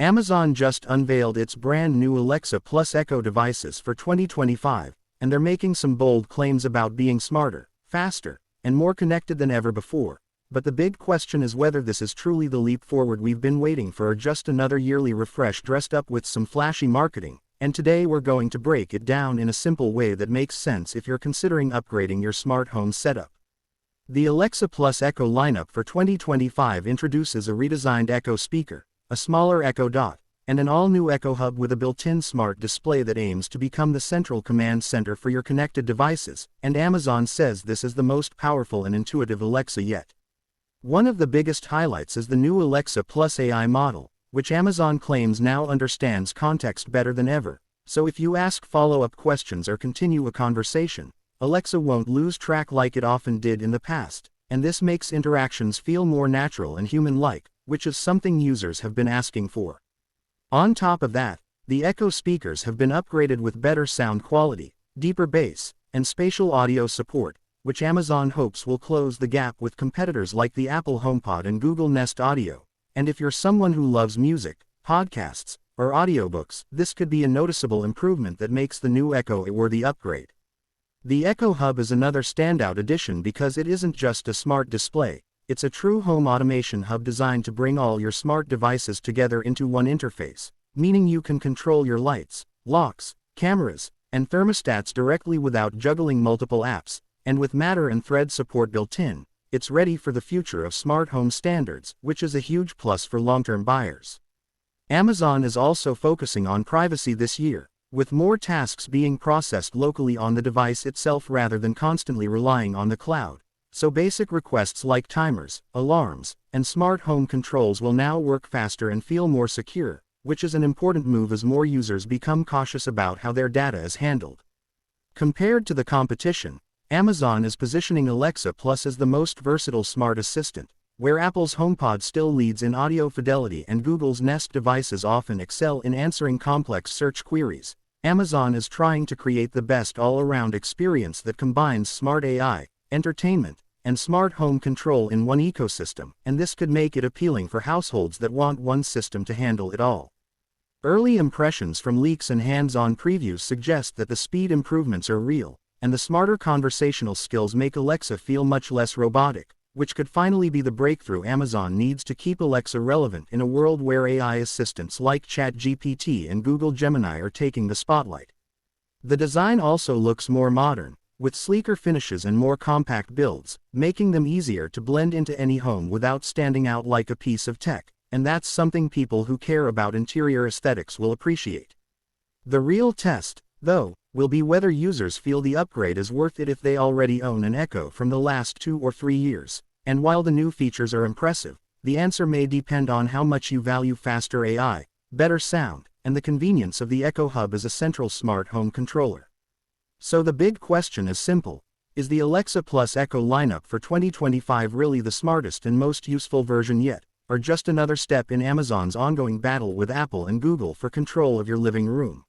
Amazon just unveiled its brand new Alexa Plus Echo devices for 2025, and they're making some bold claims about being smarter, faster, and more connected than ever before. But the big question is whether this is truly the leap forward we've been waiting for, or just another yearly refresh dressed up with some flashy marketing. And today we're going to break it down in a simple way that makes sense if you're considering upgrading your smart home setup. The Alexa Plus Echo lineup for 2025 introduces a redesigned Echo speaker, a smaller Echo Dot, and an all-new Echo Hub with a built-in smart display that aims to become the central command center for your connected devices, and Amazon says this is the most powerful and intuitive Alexa yet. One of the biggest highlights is the new Alexa Plus AI model, which Amazon claims now understands context better than ever, so if you ask follow-up questions or continue a conversation, Alexa won't lose track like it often did in the past, and this makes interactions feel more natural and human-like, which is something users have been asking for. On top of that, the Echo speakers have been upgraded with better sound quality, deeper bass, and spatial audio support, which Amazon hopes will close the gap with competitors like the Apple HomePod and Google Nest Audio. And if you're someone who loves music, podcasts, or audiobooks, this could be a noticeable improvement that makes the new Echo a worthy upgrade. The Echo Hub is another standout addition because it isn't just a smart display. It's a true home automation hub designed to bring all your smart devices together into one interface, meaning you can control your lights, locks, cameras, and thermostats directly without juggling multiple apps, and with Matter and Thread support built in, it's ready for the future of smart home standards, which is a huge plus for long-term buyers. Amazon is also focusing on privacy this year, with more tasks being processed locally on the device itself rather than constantly relying on the cloud. So basic requests like timers, alarms, and smart home controls will now work faster and feel more secure, which is an important move as more users become cautious about how their data is handled. Compared to the competition, Amazon is positioning Alexa Plus as the most versatile smart assistant, where Apple's HomePod still leads in audio fidelity and Google's Nest devices often excel in answering complex search queries. Amazon is trying to create the best all-around experience that combines smart AI, entertainment, and smart home control in one ecosystem, and this could make it appealing for households that want one system to handle it all. Early impressions from leaks and hands-on previews suggest that the speed improvements are real, and the smarter conversational skills make Alexa feel much less robotic, which could finally be the breakthrough Amazon needs to keep Alexa relevant in a world where AI assistants like ChatGPT and Google Gemini are taking the spotlight. The design also looks more modern, with sleeker finishes and more compact builds, making them easier to blend into any home without standing out like a piece of tech, and that's something people who care about interior aesthetics will appreciate. The real test, though, will be whether users feel the upgrade is worth it if they already own an Echo from the last 2 or 3 years, and while the new features are impressive, the answer may depend on how much you value faster AI, better sound, and the convenience of the Echo Hub as a central smart home controller. So the big question is simple: is the Alexa Plus Echo lineup for 2025 really the smartest and most useful version yet, or just another step in Amazon's ongoing battle with Apple and Google for control of your living room?